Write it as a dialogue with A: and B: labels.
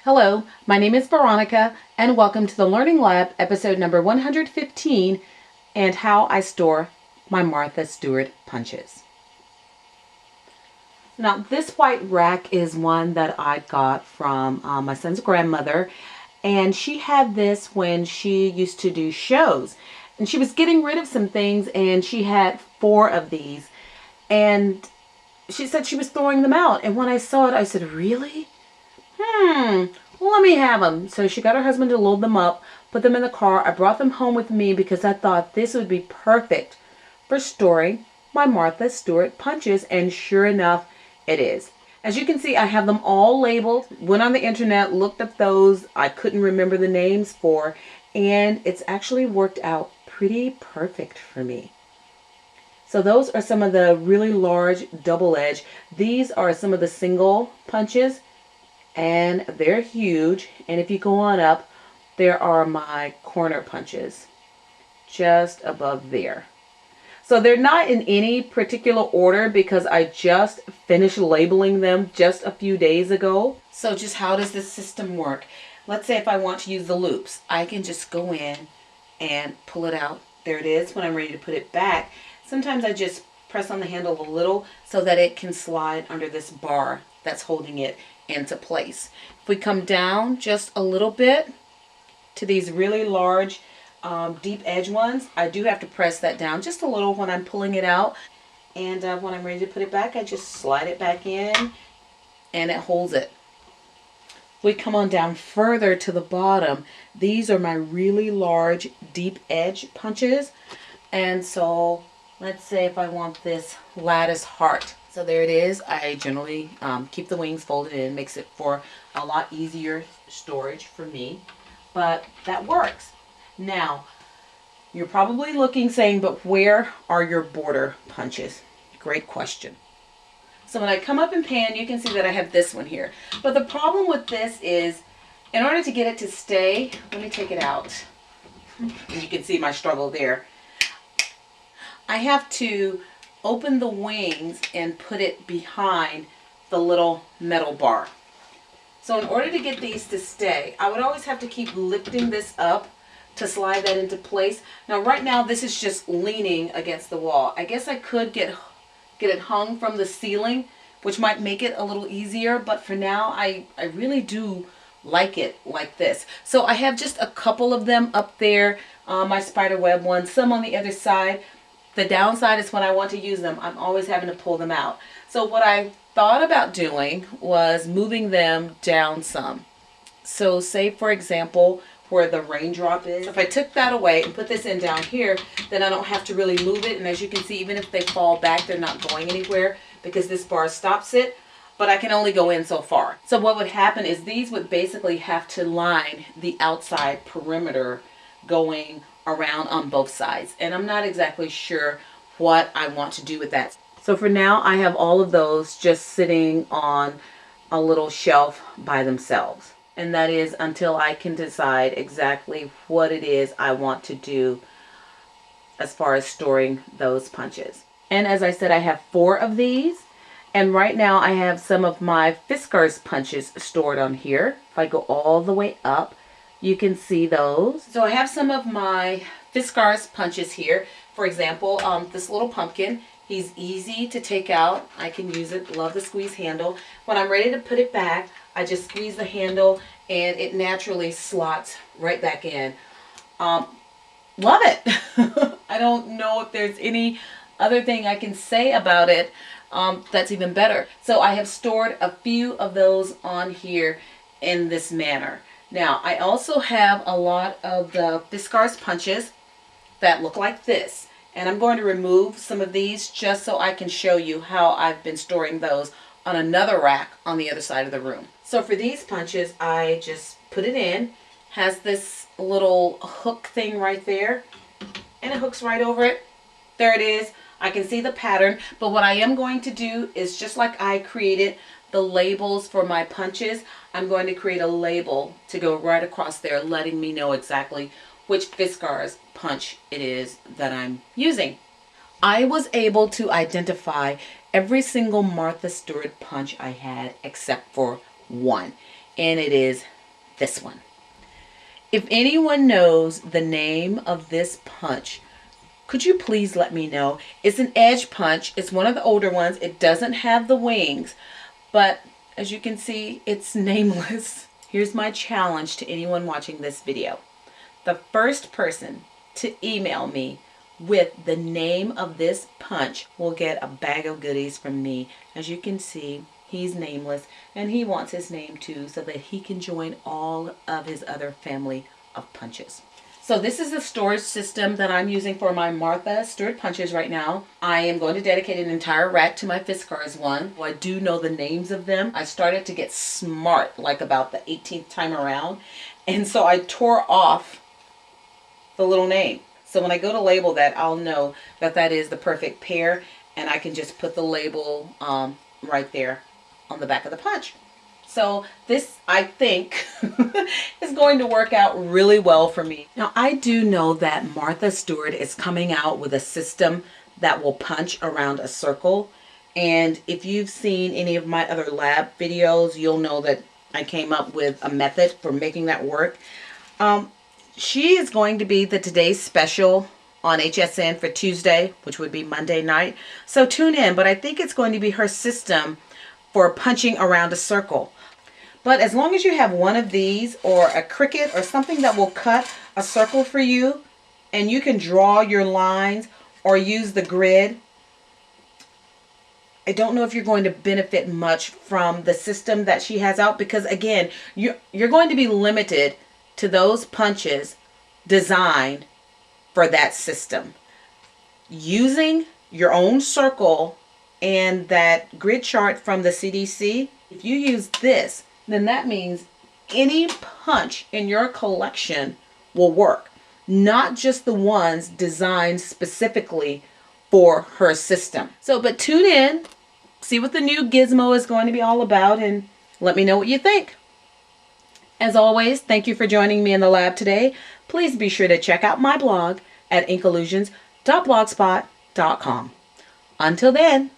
A: Hello, my name is Veronica, and welcome to the Learning Lab, episode number 115, and how I store my Martha Stewart punches. Now, this white rack is one that I got from my son's grandmother, and she had this when she used to do shows. And she was getting rid of some things, and she had 4 of these. And she said she was throwing them out. And when I saw it, I said, really? Well, let me have them. So she got her husband to load them up, put them in the car. I brought them home with me because I thought this would be perfect for storing my Martha Stewart punches. And sure enough, it is. As you can see, I have them all labeled. Went on the internet, looked up those I couldn't remember the names for, and it's actually worked out pretty perfect for me. So those are some of the really large double edge. These are some of the single punches, and they're huge. And if you go on up, there are my corner punches just above there. So they're not in any particular order because I just finished labeling them just a few days ago. So just how does this system work? Let's say if I want to use the loops, I can just go in and pull it out. There it is. When I'm ready to put it back, sometimes I just press on the handle a little so that it can slide under this bar that's holding it into place. If we come down just a little bit to these really large deep edge ones, I do have to press that down just a little when I'm pulling it out. And when I'm ready to put it back, I just slide it back in and it holds it. We come on down further to the bottom. These are my really large deep edge punches. And so let's say if I want this lattice heart. So there it is. I generally keep the wings folded in. Makes it for a lot easier storage for me. But that works. Now, you're probably looking saying, but where are your border punches? Great question. So when I come up and pan, you can see that I have this one here. But the problem with this is, in order to get it to stay, let me take it out. And you can see my struggle there. I have to open the wings and put it behind the little metal bar. So in order to get these to stay, I would always have to keep lifting this up to slide that into place. Now right now this is just leaning against the wall. I guess I could get it hung from the ceiling, which might make it a little easier, but for now I really do like it like this. So I have just a couple of them up there, my spider web ones, some on the other side. The downside is when I want to use them, I'm always having to pull them out. So what I thought about doing was moving them down some. So say for example, where the raindrop is. So if I took that away and put this in down here, then I don't have to really move it. And as you can see, even if they fall back, they're not going anywhere because this bar stops it. But I can only go in so far. So what would happen is these would basically have to line the outside perimeter going around on both sides. And I'm not exactly sure what I want to do with that. So for now, I have all of those just sitting on a little shelf by themselves. And that is until I can decide exactly what it is I want to do as far as storing those punches. And as I said, I have 4 of these. And right now I have some of my Fiskars punches stored on here. If I go all the way up, you can see those. So I have some of my Fiskars punches here. For example, this little pumpkin. He's easy to take out. I can use it. Love the squeeze handle. When I'm ready to put it back, I just squeeze the handle and it naturally slots right back in. Love it. I don't know if there's any other thing I can say about it that's even better. So I have stored a few of those on here in this manner. Now, I also have a lot of the Fiskars punches that look like this. And I'm going to remove some of these just so I can show you how I've been storing those on another rack on the other side of the room. So for these punches, I just put it in. Has this little hook thing right there. And it hooks right over it. There it is. I can see the pattern. But what I am going to do is just like I created the labels for my punches, I'm going to create a label to go right across there, letting me know exactly which Fiskars punch it is that I'm using. I was able to identify every single Martha Stewart punch I had except for one. and it is this one. If anyone knows the name of this punch, could you please let me know? It's an edge punch. It's one of the older ones. It doesn't have the wings, but as you can see, it's nameless. Here's my challenge to anyone watching this video. The first person to email me with the name of this punch will get a bag of goodies from me. As you can see, he's nameless, and he wants his name too so that he can join all of his other family of punches. So this is the storage system that I'm using for my Martha Stewart punches right now. I am going to dedicate an entire rack to my Fiskars one. I do know the names of them. I started to get smart like about the 18th time around, and so I tore off the little name. So when I go to label that, I'll know that that is the perfect pair, and I can just put the label right there on the back of the punch. So this, I think, is going to work out really well for me. Now, I do know that Martha Stewart is coming out with a system that will punch around a circle. And if you've seen any of my other lab videos, you'll know that I came up with a method for making that work. She is going to be the Today's Special on HSN for Tuesday, which would be Monday night. So tune in, but I think it's going to be her system for punching around a circle. But as long as you have one of these or a Cricut or something that will cut a circle for you, and you can draw your lines or use the grid, I don't know if you're going to benefit much from the system that she has out, because again, you're going to be limited to those punches designed for that system. Using your own circle and that grid chart from the CDC, if you use this, then that means any punch in your collection will work, not just the ones designed specifically for her system. So, but tune in, see what the new gizmo is going to be all about, and let me know what you think. As always, thank you for joining me in the lab today. Please be sure to check out my blog at inkollusions.blogspot.com. Until then,